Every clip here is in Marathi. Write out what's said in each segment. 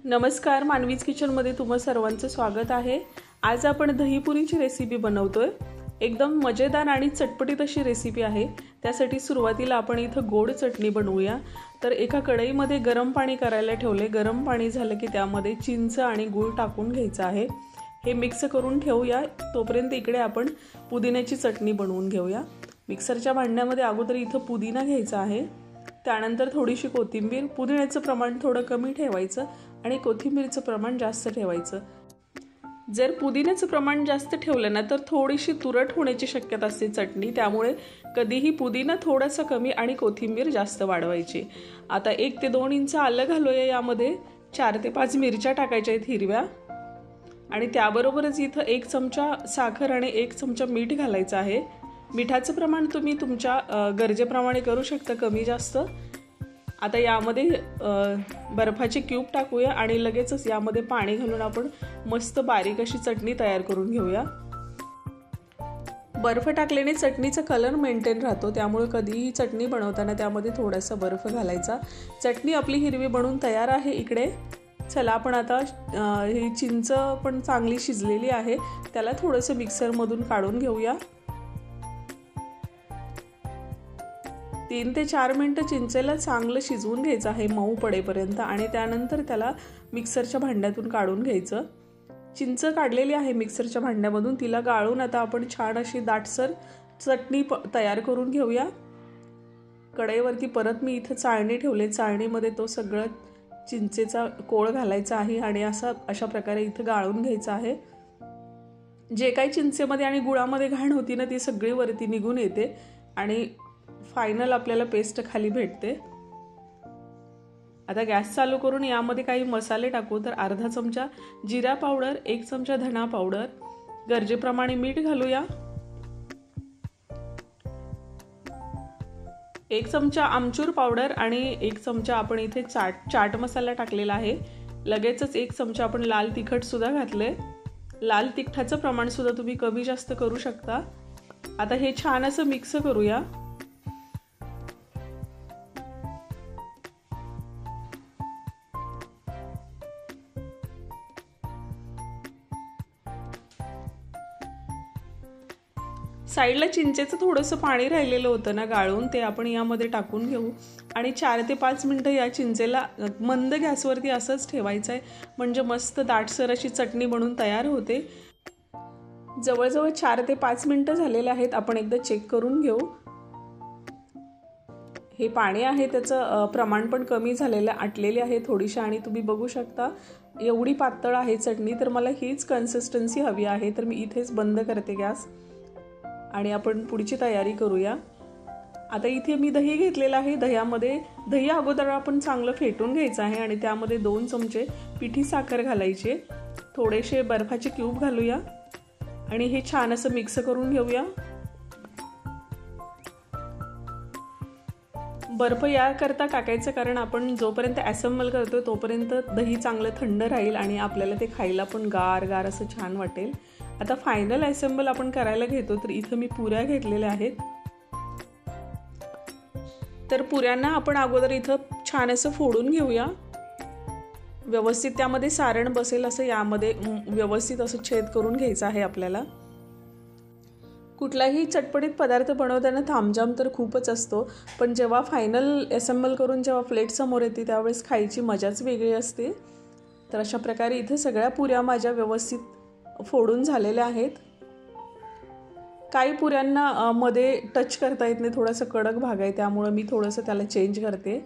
नमस्कार, मानवीज किचनमध्ये तुम्हा सर्वांचं स्वागत आहे। आज आपण दहीपुरीची रेसिपी बनवतोय। एकदम मजेदार आणि चटपटीत अशी रेसिपी आहे। त्यासाठी सुरुवातीला आपण इथं गोड चटणी बनवूया। तर एका कढईमध्ये गरम पाणी करायला ठेवले। गरम पाणी झालं की त्यामध्ये चिंच आणि गूळ टाकून घ्यायचं आहे। हे मिक्स करून ठेवूया। तोपर्यंत इकडे आपण पुदिन्याची चटणी बनवून घेऊया। मिक्सरच्या भांड्यामध्ये अगोदर इथं पुदिना घ्यायचा आहे, त्यानंतर थोडीशी कोथिंबीर। पुदिन्याचं प्रमाण थोडं कमी ठेवायचं आणि कोथिंबीरचं प्रमाण जास्त ठेवायचं। जर पुदिन्याचं प्रमाण जास्त ठेवलं ना तर थोडीशी तुरट होण्याची शक्यता असते चटणी, त्यामुळे कधीही पुदिना थोडासा कमी आणि कोथिंबीर जास्त वाढवायची। आता 1 ते 2 इंच आलं घालूया। यामध्ये 4 ते 5 मिरच्या टाकायच्या आहेत हिरव्या, आणि त्याबरोबरच इथं 1 चमचा साखर आणि 1 चमचा मीठ घालायचं आहे। मिठाचं प्रमाण तुम्ही तुमच्या गरजेप्रमाणे करू शकता, कमी जास्त। आता यामध्ये बर्फाचे क्यूब टाकूया आणि लगेचच यामध्ये पाणी घालून आपण मस्त बारीक अशी चटणी तयार करून घेऊया। बर्फ टाकल्याने चटणीचा कलर मेंटेन राहतो, त्यामुळे कधीही चटणी बनवताना त्यामध्ये थोडासा बर्फ घालायचा। चटणी आपली हिरवी बनवून तयार आहे इकडे। चला आपण आता ही चिंच पण चांगली शिजलेली आहे, त्याला थोडंसं मिक्सरमधून काढून घेऊया। 3 ते 4 मिनिटं चिंचेला चांगलं शिजवून घ्यायचं आहे, मऊ पडेपर्यंत, आणि त्यानंतर त्याला मिक्सरच्या भांड्यातून काढून घ्यायचं। चिंच काढलेली आहे मिक्सरच्या भांड्यामधून, तिला गाळून आता आपण छान अशी दाटसर चटणी तयार करून घेऊया। कढईवरती परत मी इथं चाळणी ठेवले। चाळणीमध्ये तो सगळं चिंचेचा कोळ घालायचा आहे आणि अशा प्रकारे इथं गाळून घ्यायचं आहे। जे काही चिंचेमध्ये आणि गुळामध्ये घाण होती ना ती सगळी वरती निघून येते आणि फायनल आपल्याला पेस्ट खाली भेटते। आता गॅस चालू करून यामध्ये काही मसाले टाकू। तर अर्धा चमचा जिरा पावडर, 1 चमचा धना पावडर, गरजेप्रमाणे मीठ घालूया, 1 चमचा आमचूर पावडर आणि 1 चमचा आपण इथे चाट मसाला टाकलेला आहे। लगेचच 1 चमचा आपण लाल तिखट सुद्धा घातले। लाल तिखटाचं प्रमाण सुद्धा तुम्ही कमी जास्त करू शकता। आता हे छान असं मिक्स करूया। साईडला चिंचेचं थोडंसं पाणी राहिलेलं होतं ना गाळून, ते आपण यामध्ये टाकून घेऊ आणि 4 ते 5 मिनिटं या चिंचेला मंद गॅसवरती असंच ठेवायचं आहे, म्हणजे मस्त दाटसर अशी चटणी बनवून तयार होते। जवळजवळ 4 ते 5 मिनिटं झालेले आहेत। आपण एकदा चेक करून घेऊ। हे पाणी आहे त्याचं प्रमाण पण कमी झालेलं, आटलेली आहे थोडीशी, आणि तुम्ही बघू शकता एवढी पातळ आहे चटणी। तर मला हीच कन्सिस्टन्सी हवी आहे, तर मी इथेच बंद करते गॅस आणि आपण पुढची तयारी करूया। आता इथे मी दही घेतलेलं आहे। दही अगोदर आपण चांगलं फेटून घ्यायचं आहे आणि त्यामध्ये 2 चमचे पिठी साखर घालायचे, थोडेसे बर्फाचे क्यूब घालूया आणि हे छान असं मिक्स करून घेऊया। बर्फ याकरता टाकायचं कारण आपण जोपर्यंत असेंबल करतोय तोपर्यंत दही चांगलं थंड राहील आणि आपल्याला ते खायला पण गार गार असं छान वाटेल। आता फायनल असेंबल आपण करायला घेतो। तर इथं मी पुऱ्या घेतलेल्या आहेत। तर पुऱ्यांना आपण अगोदर इथं छान असं फोडून घेऊया। व्यवस्थित त्यामध्ये सारण बसेल असं यामध्ये व्यवस्थित असं छेद करून घ्यायचं आहे आपल्याला। कुठलाही चटपटीत पदार्थ बनवताना तामझाम तर खूपच असतो, पण जेव्हा फायनल असेंबल करून जेव्हा प्लेट समोर येते त्यावेळेस खायची मजाच वेगळी असते। तर अशा प्रकारे इथे सगळ्या पुऱ्या माझ्या व्यवस्थित फोडून झालेल्या आहेत। काही पुऱ्यांना मध्ये टच करता येत नाही, थोडासा कडक भाग आहे, त्यामुळे मी थोडंसं त्याला चेंज करते।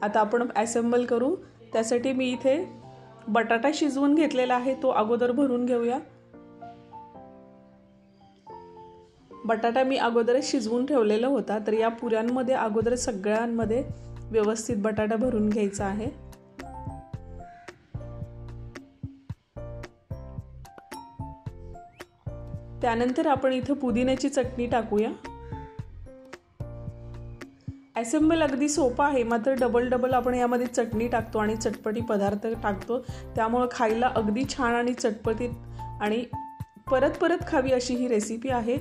आता आपण असेंबल करू। त्यासाठी मी इथे बटाटा शिजवून घेतलेला आहे, तो अगोदर भरून घेऊया। बटाटा मी अगोदरच शिजवून ठेवलेला होता, तर या पुऱ्यांमध्ये अगोदर सगळ्यांमध्ये व्यवस्थित बटाटा भरून घ्यायचा आहे। त्यानंतर आपण इथं पुदिन्याची चटणी टाकूया। असेंबल अगदी सोपा आहे, मात्र डबल आपण यामध्ये चटणी टाकतो आणि चटपटी पदार्थ टाकतो, त्यामुळे खायला अगदी छान आणि चटपटीत आणि परत खावी अशी ही रेसिपी आहे।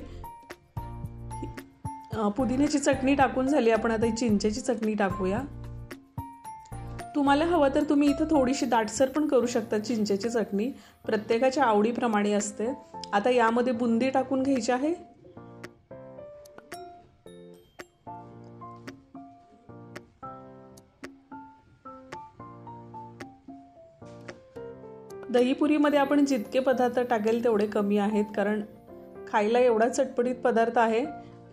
पुदिन्याची चटणी टाकून झाली, आपण आता चिंचेची चटणी टाकूया। तुम्हाला हवं तर तुम्ही इथं थोडीशी दाटसर पण करू शकता चिंचेची चटणी, प्रत्येकाच्या आवडीप्रमाणे असते। आता यामध्ये बुंदी टाकून घ्यायची आहे। दहीपुरीमध्ये आपण जितके पदार्थ टाकेल तेवढे कमी आहेत, कारण खायला एवढा चटपटीत पदार्थ आहे।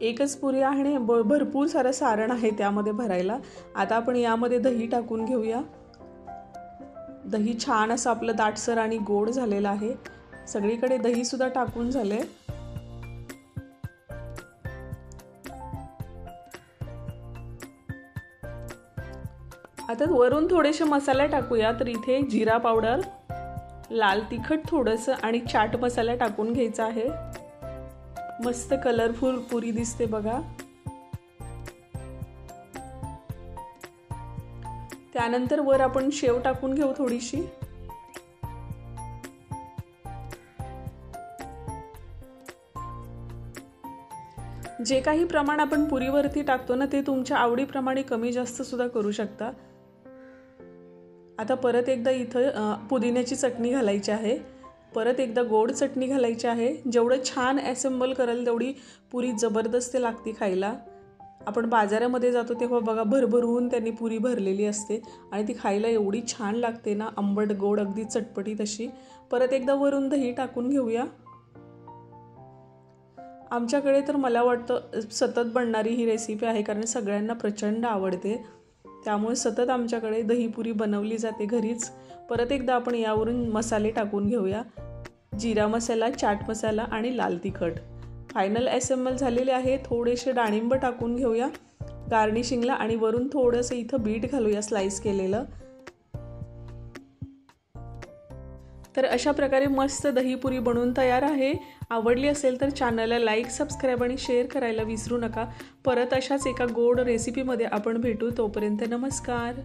एकच पुरी आहे, भरपूर सारं सारण आहे त्यामध्ये भरायला। आता आपण यामध्ये दही टाकून घेऊया। दही छान असं आपलं दाटसर आणि गोड झालेलं आहे। सगळीकडे दही सुद्धा टाकून झाले। आता वरून थोडेसे मसाले टाकूया। तर इथे जिरा पावडर, लाल तिखट थोडंसं आणि चाट मसाला टाकून घ्यायचा आहे। मस्त कलरफुल पुरी दिसते बघा। त्यानंतर वर आपण शेव टाकून घेऊ थोडीशी। जे काही प्रमाण आपण पुरीवरती टाकतो ना, ते तुमच्या आवडीप्रमाणे कमी जास्त सुद्धा करू शकता। आता परत एकदा इथं पुदिन्याची चटणी घालायची आहे। परत एकदा गोड चटणी घालायची आहे। जेवढं छान असेंबल कराल तेवढी पुरी जबरदस्त लागते खायला। आपण बाजारामध्ये जातो तेव्हा बघा भरभरून त्यांनी पुरी भरलेली असते आणि ती खायला एवढी छान लागते ना, आंबट गोड अगदी चटपटीत अशी। परत एकदा वरून दही टाकून घेऊया। आमच्याकडे तर मला वाटतं सतत बनणारी ही रेसिपी आहे, कारण सगळ्यांना प्रचंड आवडते। त्यामुळे सतत आमच्याकडे दहीपुरी बनवली जाते घरीच। परत एकदा आपण यावरून मसाले टाकून घेऊया। जिरा मसाला, चाट मसाला आणि लाल तिखट फायनल असेंबल झालेले आहे। थोडेसे डाळिंब टाकून घेऊया गार्निशिंगला आणि वरून थोडंसं इथं बीट घालूया स्लाइस केलेलं। तर अशा प्रकारे मस्त दहीपुरी बनवून तयार आहे। आवडली असेल तर चॅनलला लाईक, सबस्क्राईब आणि शेअर करायला विसरू नका। परत अशाच एका गोड रेसिपीमध्ये आपण भेटू। तोपर्यंत नमस्कार।